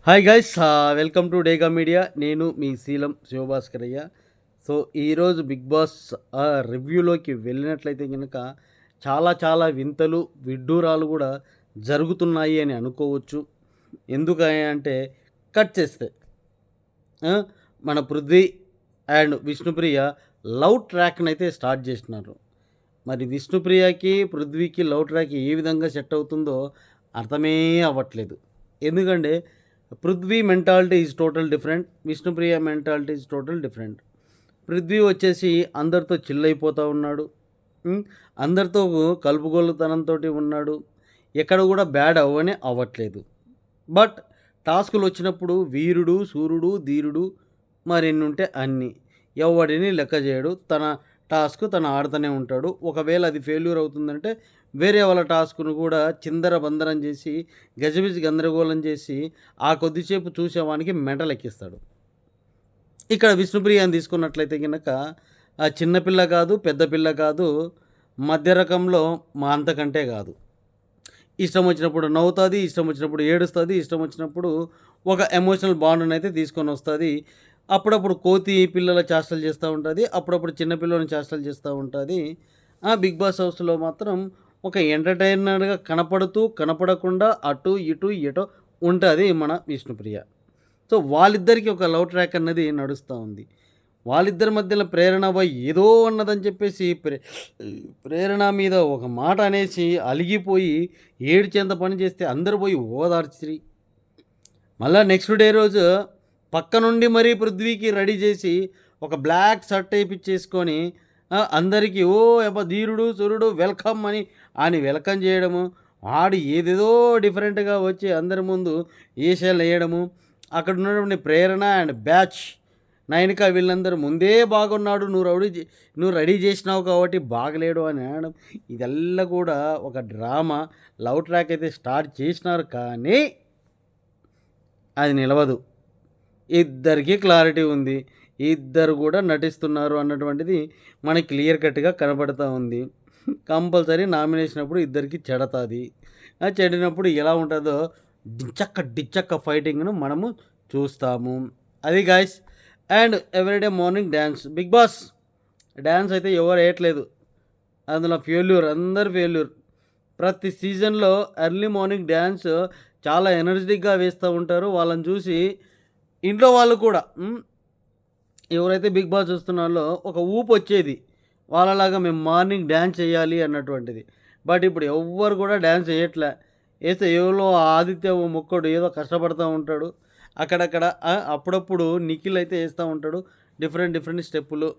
Hi guys, welcome to డేగా media. నేను మీ శీలం శివభాస్కరయ్య. So ఈరోజు బిగ్ బాస్ రివ్యూలోకి వెళ్ళినట్లయితే కనుక చాలా చాలా వింతలు విడ్డూరాలు కూడా జరుగుతున్నాయి అని అనుకోవచ్చు. ఎందుకంటే కట్ చేస్తే ఆ, మన పృథ్వీ అండ్ విష్ణుప్రియ లవ్ ట్రాక్ని అయితే స్టార్ట్ చేసినారు. మరి విష్ణుప్రియకి పృథ్వీకి లవ్ ట్రాక్ ఏ విధంగా సెట్ అవుతుందో అర్థమే అవ్వట్లేదు. ఎందుకంటే Prithvi mentality is total different, Vishnupriya mentality is total different. Prithvi వచ్చేసి అందరితో చిల్ అయిపోతూ ఉన్నాడు. ఉమ్, అందరితో కలుపుగోలుతనంతో ఉన్నాడు. ఎక్కడ కూడా బ్యాడ్ అవ్వనే అవ్వట్లేదు. బట్ టాస్కులు వచ్చినప్పుడు వీరుడు సూర్యుడు ధీరుడు మరెన్ని ఉంటే అన్నీ ఎవడిని లెక్క చేయడు. తన టాస్క్ తను ఆడుతూనే ఉంటాడు. ఒకవేళ అది ఫెయిల్యూర్ అవుతుందంటే వేరే వాళ్ళ టాస్క్ను కూడా చిందర బందరం చేసి గజిబిజి గందరగోళం చేసి ఆ కొద్దిసేపు చూసేవానికి మెంటలెక్కిస్తాడు. ఇక్కడ విష్ణుప్రియని తీసుకున్నట్లయితే కనుక ఆ చిన్నపిల్ల కాదు, పెద్ద పిల్ల కాదు, మధ్య రకంలో మా అంతకంటే కాదు. ఇష్టం వచ్చినప్పుడు నవ్వుతుంది, ఇష్టం వచ్చినప్పుడు ఏడుస్తుంది, ఇష్టం వచ్చినప్పుడు ఒక ఎమోషనల్ బాండ్ని అయితే తీసుకొని వస్తుంది. అప్పుడప్పుడు కోతి పిల్లల చేష్టలు చేస్తూ ఉంటుంది, అప్పుడప్పుడు చిన్నపిల్లలని చేష్టలు చేస్తూ ఉంటుంది. ఆ బిగ్ బాస్ హౌస్లో మాత్రం ఒక ఎంటర్టైనర్గా కనపడుతూ కనపడకుండా అటు ఇటు ఎటో ఉంటుంది మన విష్ణుప్రియ. సో వాళ్ళిద్దరికీ ఒక లవ్ ట్రాక్ అన్నది నడుస్తూ ఉంది. వాళ్ళిద్దరి మధ్యలో ప్రేరణ పోయి ఏదో అన్నదని చెప్పేసి ప్రేరణ మీద ఒక మాట అనేసి అలిగిపోయి ఏడ్చేంత పని చేస్తే అందరూ పోయి ఓదార్చిరి. మళ్ళీ నెక్స్ట్ డే రోజు పక్క నుండి మరీ పృథ్వీకి రెడీ చేసి ఒక బ్లాక్ షర్ట్ వేయించేసుకొని అందరికీ ఓ ఎప్ప ధీరుడు సూర్యుడు వెల్కమ్ అని ఆయన వెల్కమ్ చేయడము, వాడు ఏదేదో డిఫరెంట్గా వచ్చి అందరి ముందు ఈషాలు వేయడము. అక్కడ ఉన్నటువంటి ప్రేరణ అండ్ బ్యాచ్ నైనిక వీళ్ళందరూ ముందే బాగున్నాడు, నువ్వు రెడీ చేసినావు కాబట్టి బాగలేడు అని అనడం, ఇదల్లా కూడా ఒక డ్రామా లవ్ ట్రాక్ అయితే స్టార్ట్ చేసినారు. కానీ అది నిలవదు. ఇద్దరికీ క్లారిటీ ఉంది, ఇద్దరు కూడా నటిస్తున్నారు అన్నటువంటిది మనకి క్లియర్ కట్గా కనబడుతూ ఉంది. కంపల్సరీ నామినేషన్ అప్పుడు ఇద్దరికి చెడతాది. చెడినప్పుడు ఎలా ఉంటుందో డిచ్చక్క డిచ్చక్క ఫైటింగ్ను మనము చూస్తాము. అది guys. And everyday morning dance Bigg Boss dance అయితే ఎవరు వేయట్లేదు. అందులో ఫెయిల్యూర్, అందరు ఫెయిల్యూర్. ప్రతి సీజన్లో ఎర్లీ మార్నింగ్ డ్యాన్స్ చాలా ఎనర్జెటిక్గా వేస్తూ ఉంటారు. వాళ్ళని చూసి ఇంట్లో వాళ్ళు కూడా ఎవరైతే బిగ్ బాస్ చూస్తున్నారో ఒక ఊపు వచ్చేది, వాళ్ళలాగా మేము మార్నింగ్ డ్యాన్స్ చేయాలి అన్నటువంటిది. బట్ ఇప్పుడు ఎవ్వరు కూడా డ్యాన్స్ చేయట్లే. వేస్తే ఎవరో ఆదిత్య ఓ మొక్కడు ఏదో కష్టపడుతూ ఉంటాడు అక్కడక్కడ. అప్పుడప్పుడు నిఖిల్ అయితే వేస్తూ ఉంటాడు డిఫరెంట్ డిఫరెంట్ స్టెప్పులు.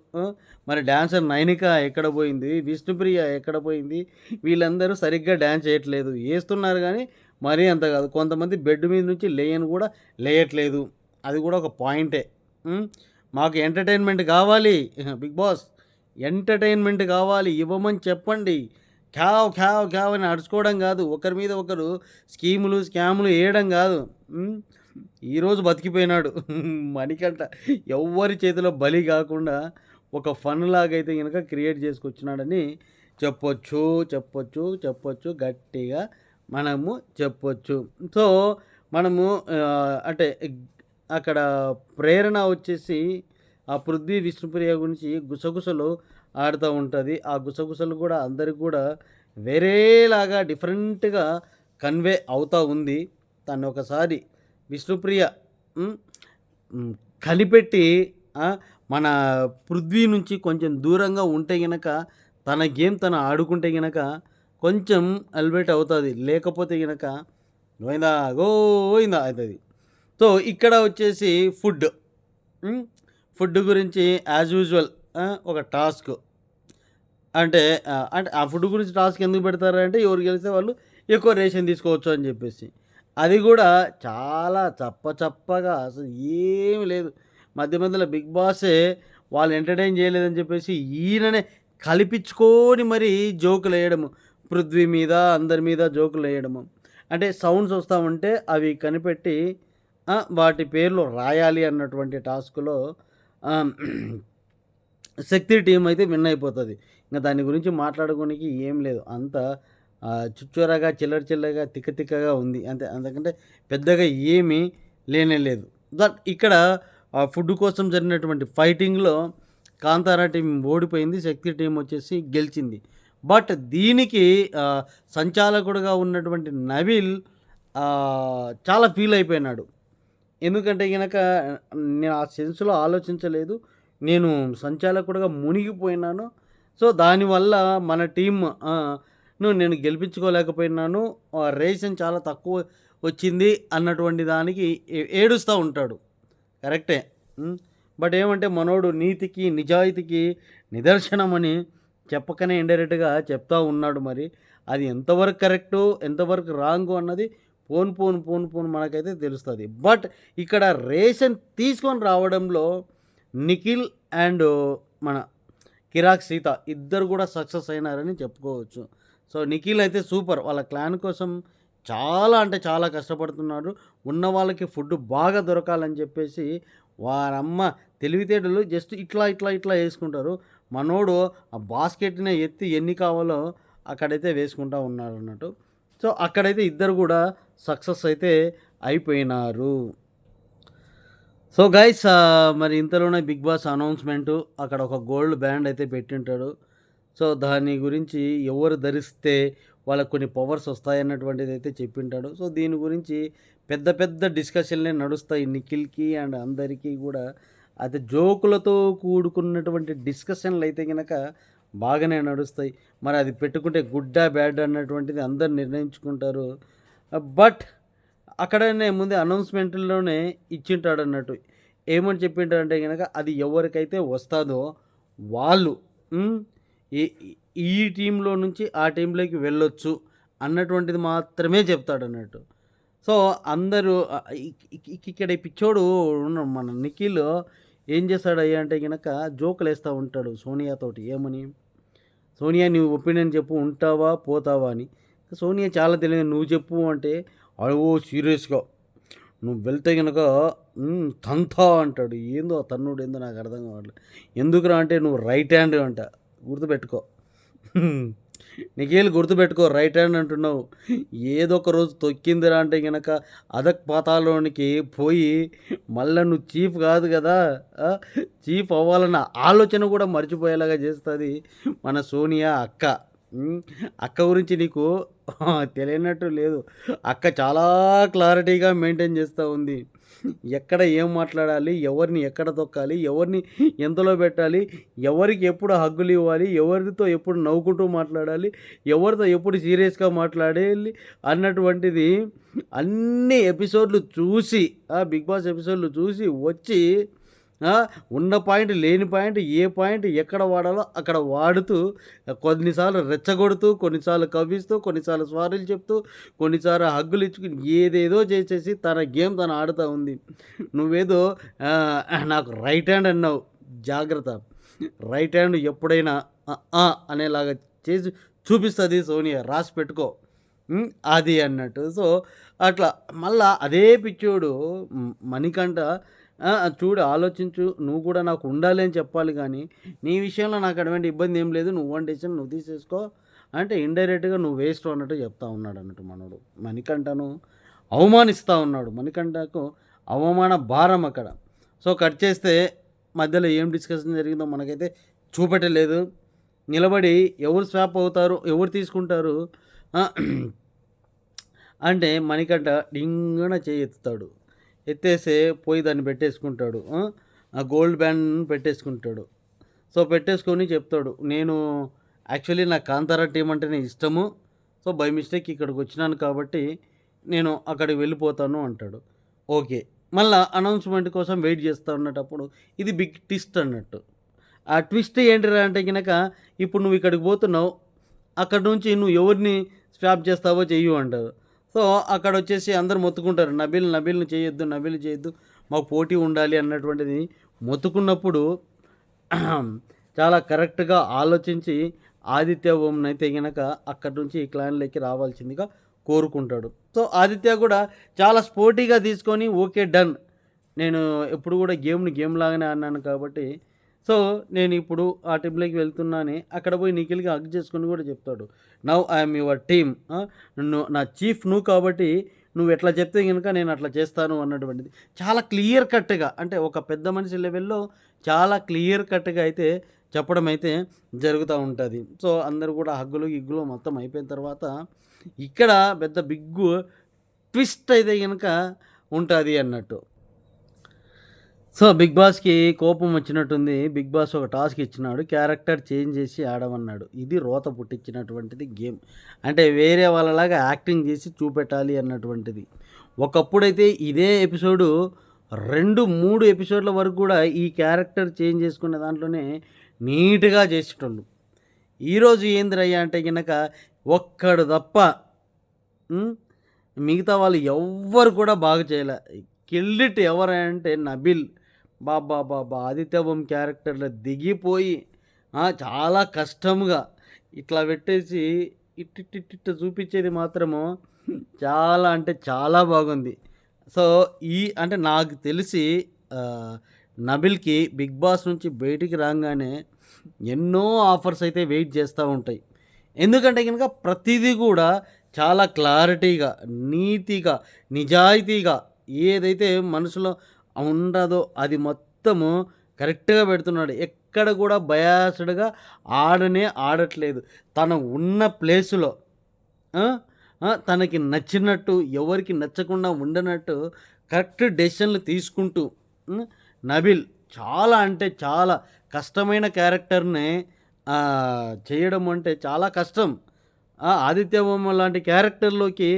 మరి డ్యాన్సర్ నైనిక ఎక్కడ పోయింది, విష్ణుప్రియ ఎక్కడ పోయింది? వీళ్ళందరూ సరిగ్గా డ్యాన్స్ చేయట్లేదు, వేస్తున్నారు కానీ మరీ అంత కాదు. కొంతమంది బెడ్ మీద నుంచి లేయని కూడా లేయట్లేదు. అది కూడా ఒక పాయింటే. మాకు ఎంటర్టైన్మెంట్ కావాలి బిగ్ బాస్, ఎంటర్టైన్మెంట్ కావాలి, ఇవ్వమని చెప్పండి. క్యావ్ క్యావ్ క్యావ్ అని అడుచుకోవడం కాదు, ఒకరి మీద ఒకరు స్కీములు స్కాములు వేయడం కాదు. ఈరోజు బతికిపోయినాడు మణికంఠ. ఎవ్వరి చేతిలో బలి కాకుండా ఒక ఫన్ లాగైతే కనుక క్రియేట్ చేసుకొచ్చినాడని చెప్పొచ్చు చెప్పొచ్చు చెప్పొచ్చు గట్టిగా మనము చెప్పొచ్చు. సో మనము అంటే అక్కడ ప్రేరణ వచ్చేసి ఆ పృథ్వీ విష్ణుప్రియ గురించి గుసగుసలు ఆడుతూ ఉంటుంది. ఆ గుసగుసలు కూడా అందరికి కూడా వేరేలాగా డిఫరెంట్గా కన్వే అవుతూ ఉంది. తను ఒకసారి విష్ణుప్రియ కనిపెట్టి మన పృథ్వీ నుంచి కొంచెం దూరంగా ఉంటే గనక తన గేమ్ తను ఆడుకుంటే గనక కొంచెం ఎలివేట్ అవుతుంది. లేకపోతే గనక గోయిందా గోయిందా అవుతుంది. సో ఇక్కడ వచ్చేసి ఫుడ్ గురించి యాజ్ యూజువల్ ఒక టాస్క్ అంటే అంటే ఆ ఫుడ్ గురించి టాస్క్ ఎందుకు పెడతారంటే ఎవరు గెలిస్తే వాళ్ళు ఎక్కువ రేషన్ తీసుకోవచ్చు అని చెప్పేసి. అది కూడా చాలా చప్పగా అసలు ఏమి లేదు. మధ్య మధ్యలో బిగ్ బాసే వాళ్ళు ఎంటర్టైన్ చేయలేదని చెప్పేసి ఈయననే కలిపించుకొని మరీ జోకులు వేయడము, పృథ్వీ మీద అందరి మీద జోకులు వేయడము. అంటే సౌండ్స్ వస్తూ ఉంటే అవి కనిపెట్టి వాటి పేర్లు రాయాలి అన్నటువంటి టాస్క్లో శక్తి టీం అయితే విన్ అయిపోతుంది. ఇంకా దాని గురించి మాట్లాడుకోనికి ఏం లేదు. అంత చుచ్చోరగా చిల్లరగా తిక్కగా ఉంది అంతే. అంతకంటే పెద్దగా ఏమీ లేనే లేదు. ఇక్కడ ఫుడ్ కోసం జరిగినటువంటి ఫైటింగ్‌లో కాంతారా టీం ఓడిపోయింది. శక్తి టీం వచ్చేసి గెలిచింది. బట్ దీనికి సంచాలకుడుగా ఉన్నటువంటి నవీల్ చాలా ఫీల్ అయిపోయినాడు. ఎందుకంటే గనక నేను ఆ సెన్స్‌లో ఆలోచించలేదు. నేను సంచాలకుడుగా మునిగిపోయినాను. సో, దానివల్ల మన టీమ్ నేను గెలిపించుకోలేకపోయినాను. రేషన్ చాలా తక్కువ వచ్చింది అన్నటువంటి దానికి ఏడుస్తా ఉంటాడు. కరెక్టే. హ్మ్. బట్ ఏమంటే మనోడు నీతికి, నిజాయితీకి నిదర్శనమని చెప్పకనే ఇండైరెక్ట్‌గా చెప్తా ఉన్నాడు మరి. అది ఎంతవరకు కరెక్టు, ఎంతవరకు రాంగు అన్నది పోను మనకైతే తెలుస్తది. బట్ ఇక్కడ రేషన్ తీసుకొని రావడంలో నిఖిల్ అండ్ మన కిరాక్ సీత ఇద్దరు కూడా సక్సెస్ అయినారని చెప్పుకోవచ్చు. సో, నిఖిల్ అయితే సూపర్. వాళ్ళ క్లాన్ కోసం చాలా అంటే చాలా కష్టపడుతున్నాడు. ఉన్న వాళ్ళకి ఫుడ్ బాగా దొరకాలని చెప్పేసి వారమ్మ తెలివితేటలు జస్ట్ ఇట్లా యేసుకుంటారు. మనోడు ఆ బాస్కెట్‌ని ఎత్తి ఎన్ని కావాలో అక్కడైతే వేసుకుంటా ఉన్నారన్నట్టు. సో, అక్కడైతే ఇద్దరు కూడా సక్సెస్ అయితే అయిపోయినారు. సో, గైస్ మరి ఇంతలోనే 'బిగ్ బాస్' అనౌన్స్‌మెంటు అక్కడ ఒక గోల్డ్ బ్యాండ్ అయితే పెట్టింటాడు. సో, దాని గురించి ఎవరు ధరిస్తే వాళ్ళకి కొన్ని పవర్స్ వస్తాయన్నటువంటిదైతే చెప్పింటాడు. సో, దీని గురించి పెద్ద పెద్ద డిస్కషన్‌లే నడుస్తాయి నిఖిల్‌కి అండ్ అందరికీ గూడా. అయితే జోకులతో కూడుకున్నటువంటి డిస్కషన్‌లయితే గనక బాగానే నడుస్తాయి. మరి అది పెట్టుకుంటే గుడ్డా, బ్యాడ్ అన్నటువంటిది అందరూ నిర్ణయించుకుంటారు. బట్ అక్కడనే ముందే అనౌన్స్‌మెంట్‌లోనే ఇచ్చింటాడన్నట్టు. ఏమని చెప్పింటాడంటే గనక అది ఎవరికైతే వస్తాదో వాళ్ళు హ్మ్. ఈ ఈ టీమ్‌లో నుంచి ఆ టీమ్‌లోకి వెళ్ళొచ్చు అన్నటువంటిది మాత్రమే చెప్తాడన్నట్టు. సో, అందరూ ఇక్కడ ఈ పిచ్చోడు మన నిఖిల్ ఏం చేస్తాడయ్యా అంటే గనక జోకులేస్తా ఉంటాడు సోనియాతోటి. ఏమని? సోనియా నీ ఒపీనియన్ చెప్పు ఉంటావా? పోతావా? అని. సోనియా చాలా తెలియదు నువ్వు చెప్పు అంటే, సీరియస్‌గా నువ్వు వెళ్తే గనక తంతా అంటాడు. ఏందో ఆ తన్నుడేందో నాకు అర్థం కావట్లేదు. ఎందుకురా అంటే నువ్వు రైట్ హ్యాండ్ అంట. గుర్తుపెట్టుకో. నిఖిల్ గుర్తుపెట్టుకో రైట్ హ్యాండ్ అంటున్నావు. ఏదో ఒక రోజు తొక్కిందిరా అంటే గనక అధపాతాళానికి పోయి మళ్ళా నువ్వు చీఫ్ కాదు కదా! చీఫ్ అవ్వాలన్న ఆలోచన కూడా మర్చిపోయేలాగా చేస్తది మన సోనియా అక్క. అక్క గురించి నీకు తెలియనట్టు లేదు. అక్క చాలా క్లారిటీగా మెయింటైన్ చేస్తూ ఉంది. ఎక్కడ ఏం మాట్లాడాలి, ఎవరిని ఎక్కడ తొక్కాలి, ఎవరిని ఎంతలో పెట్టాలి, ఎవరికి ఎప్పుడు హగ్గులు ఇవ్వాలి, ఎవరితో ఎప్పుడు నవ్వుకుంటూ మాట్లాడాలి, ఎవరితో ఎప్పుడు సీరియస్‌గా మాట్లాడాలి అన్నటువంటిది అన్ని ఎపిసోడ్‌లు చూసి 'బిగ్ బాస్' ఎపిసోడ్‌లు చూసి వచ్చి ఉన్న పాయింట్, లేని పాయింట్, ఏ పాయింట్ ఎక్కడ వాడాలో అక్కడ వాడుతూ కొన్నిసార్లు రెచ్చగొడుతూ, కొన్నిసార్లు కవ్విస్తూ, కొన్నిసార్లు సారీలు చెప్తూ, కొన్నిసార్లు హగ్గులు ఇచ్చుకుని ఏదేదో చేసేసి తన గేమ్ తను ఆడుతూ ఉంది. నువ్వేదో నాకు రైట్ హ్యాండ్ అన్నావు. జాగ్రత్త. రైట్ హ్యాండ్ ఎప్పుడైనా అనేలాగా చేసి చూపిస్తుంది సోనియా. రాసి పెట్టుకో. అది అన్నట్టు. సో, అట్లా మళ్ళా అదే పిచ్చోడు మణికంఠ చూడు ఆలోచించు. నువ్వు కూడా నాకు ఉండాలి అని చెప్పాలి గానీ, నీ విషయంలో నాకు అటువంటి ఇబ్బంది ఏం లేదు. నువ్వు ఓన్ డెసిషన్ నువ్వు తీసేసుకో అంటే ఇండైరెక్ట్‌గా నువ్వు వేస్ట్ అన్నట్టు చెప్తా ఉన్నాడన్నట్టు మనోడు. మణికంఠను అవమానిస్తా ఉన్నాడు. మణికంఠకు అవమాన భారం అక్కడ. సో, కట్ చేస్తే మధ్యలో ఏం డిస్కషన్ జరిగిందో మనకైతే చూపెట్టలేదు. నిలబడి ఎవరు స్వాప్ అవుతారు, ఎవరు తీసుకుంటారు అంటే మణికంఠ డింగున చేయి ఎత్తుతాడు. ఎత్తేసి పోయి దాన్ని పెట్టేసుకుంటాడు. ఆ గోల్డ్ బ్యాండ్ పెట్టేసుకుంటాడు. సో, పెట్టేసుకొని చెప్తాడు, నేను యాక్చువల్లీ నాకు కాంతారా టీం అంటేనే ఇష్టము. సో, బై మిస్టేక్ ఇక్కడికి వచ్చినాను కాబట్టి నేను అక్కడికి వెళ్ళిపోతాను అంటాడు. ఓకే. మళ్ళా అనౌన్స్‌మెంట్ కోసం వెయిట్ చేస్తా ఉన్నటప్పుడు ఇది బిగ్ ట్విస్ట్ అన్నట్టు. ఆ ట్విస్ట్ ఏంటిరా అంటే గనక ఇప్పుడు నువ్వు ఇక్కడికి పోతున్నావు. అక్కడి నుంచి నువ్వు ఎవరిని స్వాప్ చేస్తావో చెయ్యు అంటారు. సో, అక్కడొచ్చేసి అందరూ మొత్తుకుంటారు. నబీల్‌ని చేయొద్దు, నబీల్‌ని చేయొద్దు. మాకు పోటీ ఉండాలి అన్నటువంటిది మొత్తుకున్నప్పుడు చాలా కరెక్ట్‌గా ఆలోచించి ఆదిత్య ఓంనైతే గనక అక్కడి నుంచి ఈ క్లాన్‌లోకి రావాల్సిందిగా కోరుకుంటాడు. సో, ఆదిత్య కూడా చాలా స్పోర్టీగా తీసుకొని ఓకే డన్. నేను ఎప్పుడు కూడా గేమ్‌ని గేమ్ లాగానే ఆడినాను కాబట్టి సో, నేనిప్పుడు ఆ టీమ్‌లోకి వెళ్తున్నానని అక్కడ పోయి నిఖిల్‌కి హగ్ చేసుకొని కూడా చెప్తాడు. Now I am your team. నా చీఫ్ నువ్వు కాబట్టి నువ్వు ఎట్లా చెప్తే గనుక నేను అట్లా చేస్తాను అన్నటువంటిది. చాలా క్లియర్ కట్‌గా అంటే ఒక పెద్ద మనిషి లెవెల్‌లో చాలా క్లియర్ కట్‌గా అయితే చెప్పడం అయితే జరుగుతా ఉంటది. సో, అందరూ కూడా హగ్గులు, గిగ్గులు మొత్తం అయిపోయిన తర్వాత ఇక్కడ పెద్ద బిగ్గు ట్విస్ట్ అయితే గనక ఉంటాది అన్నట్టు. సో, 'బిగ్ బాస్‌కి' కోపం వచ్చినట్టుంది. 'బిగ్ బాస్' ఒక టాస్క్ ఇచ్చినాడు. క్యారెక్టర్ చేంజ్ చేసి ఆడమన్నాడు. ఇది రోత పుట్టించినటువంటిది గేమ్. అంటే వేరే వాళ్ళలాగా యాక్టింగ్ చేసి చూపెట్టాలి అన్నటువంటిది. ఒకప్పుడైతే ఇదే ఎపిసోడు 2, 3 ఎపిసోడ్ల వరకు కూడా ఈ క్యారెక్టర్ చేంజ్ చేసుకునే దాంట్లోనే నీట్‌గా చేసేటోళ్ళు. ఈరోజు ఏందిరయ్యా అంటే గనక ఒక్కడు తప్ప హ్మ్. మిగతా వాళ్ళు ఎవ్వరు కూడా బాగా చేయలే. కిల్డ్ ఎవరంటే నబిల్. అబ్బబ్బబ్బబ్బా! ఆదిత్య బొమ్మ క్యారెక్టర్‌లో దిగిపోయి చాలా కష్టంగా ఇట్లా పెట్టేసి ఇట్టిట్టిట్టిట్ట చూపించేది మాత్రము చాలా అంటే చాలా బాగుంది. సో, అంటే నాకు తెలిసి ఆహ్, నబిల్‌కి 'బిగ్ బాస్' నుంచి బయటికి రాంగానే ఎన్నో ఆఫర్స్ అయితే వెయిట్ చేస్తా ఉంటాయి. ఎందుకంటే గనుక ప్రతీదీ కూడా చాలా క్లారిటీగా, నీతిగా, నిజాయితీగా ఏదైతే మనసులో ఉండదో అది మొత్తము కరెక్ట్‌గా పెడుతున్నాడు. ఎక్కడ కూడా బయాస్డ్‌గా ఆడట్లేదు. తను ఉన్న ప్లేస్‌లో ఆ! తనకి నచ్చినట్టు, ఎవరికీ నచ్చకుండా ఉండనట్టు కరెక్ట్ డెసిషన్‌లు తీసుకుంటూ హ్మ్. నబిల్ చాలా అంటే చాలా కష్టమైన క్యారెక్టర్‌ని చేయడం అంటే చాలా కష్టం. ఆదిత్య వర్మ లాంటి క్యారెక్టర్‌లోకి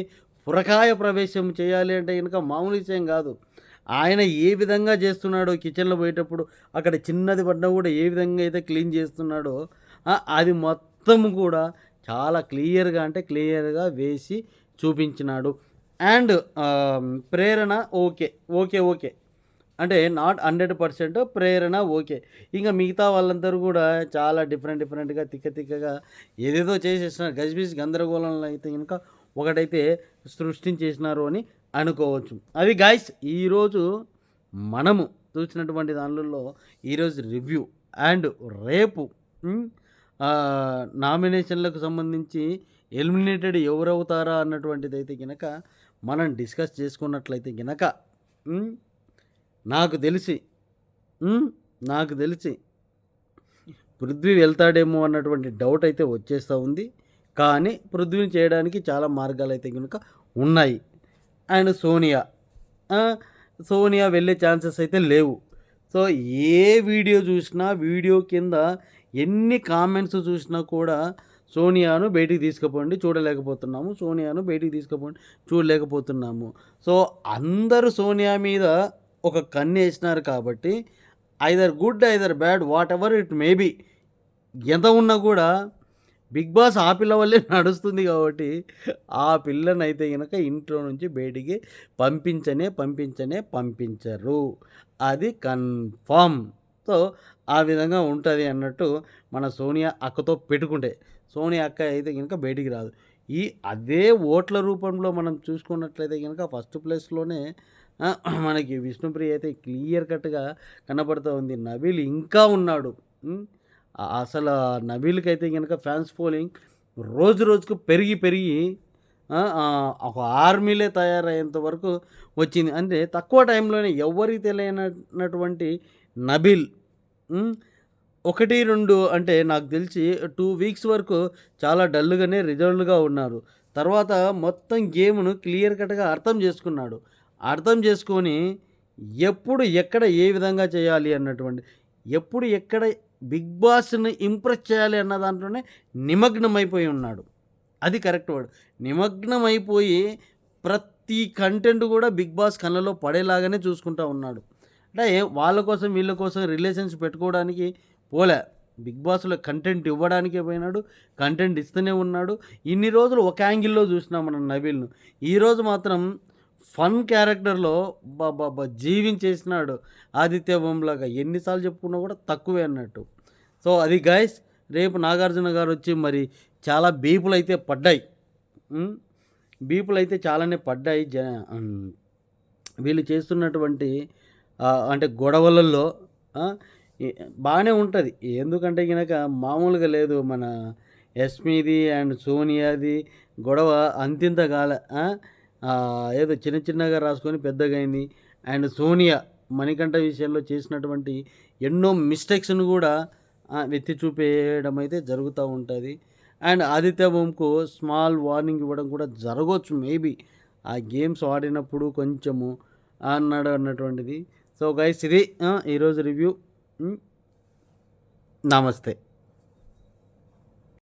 పురకాయ ప్రవేశం చేయాలి అంటే గనుక మామూలు విషయం గాదు. ఆయన ఏ విధంగా చేస్తున్నాడో కిచెన్‌లో పోయేటప్పుడు అక్కడ చిన్నది పడినా కూడా ఏ విధంగా అయితే క్లీన్ చేస్తున్నాడో అది మొత్తం కూడా చాలా క్లియర్‌గా అంటే క్లియర్‌గా వేసి చూపించినాడు. And Prerana okay. ఓకే. అంటే నాట్ 100% ప్రేరణ ఓకే. ఇంక మిగతా వాళ్ళందరూ గూడా చాలా డిఫరెంట్‌గా తిక్కగా ఏదేదో చేసేస్తున్నారు. గజిబిజి గందరగోళంలో అయితే గనుక ఒకటైతే సృష్టించేసినారు అని అనుకోవచ్చు. అది గాయ్స్ ఈరోజు మనము చూసినటువంటి దాన్లలో ఈరోజు రివ్యూ. అండ్ రేపు హ్మ్. నామినేషన్‌లకు సంబంధించి ఎలిమినేటెడ్ ఎవరవుతారా అన్నటువంటిదైతే గనక మనం డిస్కస్ చేసుకున్నట్లయితే గనక హ్మ్. నాకు తెలిసి హ్మ్. నాకు తెలిసి పృథ్వీ వెళ్తాడేమో అన్నటువంటి డౌట్ అయితే వచ్చేస్తా ఉంది. కానీ పృథ్వీని చేయడానికి చాలా మార్గాలైతే గనుక ఉన్నాయి. అండ్ సోనియా. ఆ! సోనియా వెళ్ళే ఛాన్సెస్ అయితే లేవు. సో, ఏ వీడియో చూసినా వీడియో కింద ఎన్ని కామెంట్స్ చూసినా కూడా సోనియాను బయటికి తీసుకుపోండి చూడలేకపోతున్నాము. సోనియాను బయటికి తీసుకుపోండి చూడలేకపోతున్నాము. సో, అందరూ సోనియా మీద ఒక కన్నేసినారు కాబట్టి either good, either bad whatever it may be ఎంత ఉన్నా కూడా 'బిగ్ బాస్' ఆ పిల్ల వల్లే నడుస్తుంది కాబట్టి, ఆ పిల్లనైతే గనక ఇంట్లో నుంచి బయటికి పంపించరు. అది కన్ఫర్మ్. సో, ఆ విధంగా ఉంటది అన్నట్టు మన సోనియా అక్కతో పెట్టుకుంటే. సోనియా అక్క అయితే గనక బయటికి రాదు. అదే ఓట్ల రూపంలో మనం చూసుకున్నట్లయితే గనక ఫస్ట్ ప్లేస్‌లోనే మనకి విష్ణుప్రియ అయితే క్లియర్ కట్‌గా కనపడుతూ ఉంది. నబీల్ ఇంకా ఉన్నాడు. హ్మ్. అసల నబీల్‌కైతే గనక ఫ్యాన్స్ ఫాలోయింగ్ రోజు రోజుకు పెరిగి ఒక ఆర్మీలే తయారయ్యేంత వరకు వచ్చింది. అంటే తక్కువ టైంలోనే ఎవ్వరికీ తెలియనటువంటి నబీల్ హ్మ్. 1, 2 అంటే నాకు తెలిసి 2 వీక్స్ వరకు చాలా డల్‌గానే రిజర్వ్డ్‌గా ఉన్నారు. తర్వాత మొత్తం గేమ్‌ను క్లియర్ కట్‌గా అర్థం చేసుకున్నాడు. అర్థం చేసుకొని ఎప్పుడు, ఎక్కడ, ఏ విధంగా చేయాలి అన్నటువంటి ఎప్పుడు, ఎక్కడ బిగ్ బాస్‌ని ఇంప్రెస్ చేయాలి అన్న దాంట్లోనే నిమగ్నమైపోయి ఉన్నాడు. అది కరెక్ట్ వర్డ్. నిమగ్నమైపోయి ప్రతి కంటెంట్ కూడా బిగ్ బాస్ కళ్ళలో పడేలాగానే చూసుకుంటా ఉన్నాడు. అంటే వాళ్ళ కోసం, వీళ్ళ కోసం రిలేషన్స్ పెట్టుకోవడానికి పోలే. బిగ్ బాస్‌లో కంటెంట్ ఇవ్వడానికే పోయినాడు. కంటెంట్ ఇస్తూనే ఉన్నాడు. ఇన్ని రోజులు ఒక యాంగిల్‌లో చూసినాం మనం నబీల్‌ను. ఈరోజు మాత్రం ఫన్ క్యారెక్టర్‌లో జీవించేసినాడు. ఆదిత్య బొమ్మలాగా ఎన్ని సార్లు చెప్పుకున్నా కూడా తక్కువే అన్నట్టు. సో, అది గైస్ రేపు నాగార్జున గారొచ్చి మరి చాలా బీపులైతే పడ్డాయి. హ్మ్. బీపులైతే చాలానే పడ్డాయి. వీళ్ళు చేస్తున్నటువంటి అంటే గొడవలలో ఆ! ఎ బానే ఉంటది. ఎందుకంటే గనక మామూలుగా లేదు. మన యష్మిది అండ్ సోనియాది గొడవ అంతింత కాలే. ఏదో చిన్న చిన్నగా రాసుకొని పెద్దగయింది. అండ్ సోనియా మణికంఠ విషయంలో చేసినటువంటి ఎన్నో మిస్టేక్స్‌ని గూడా ఎత్తి చూపేయడం అయితే జరుగుతా ఉంటది. అండ్ ఆదిత్య ఓంకు స్మాల్ వార్నింగ్ ఇవ్వడం కూడా జరగొచ్చు మేబీ. ఆ గేమ్స్ ఆడినప్పుడు కొంచెము అన్నాడు అన్నటువంటిది. సో గైస్ ఇది ఈరోజు రివ్యూ. నమస్తే.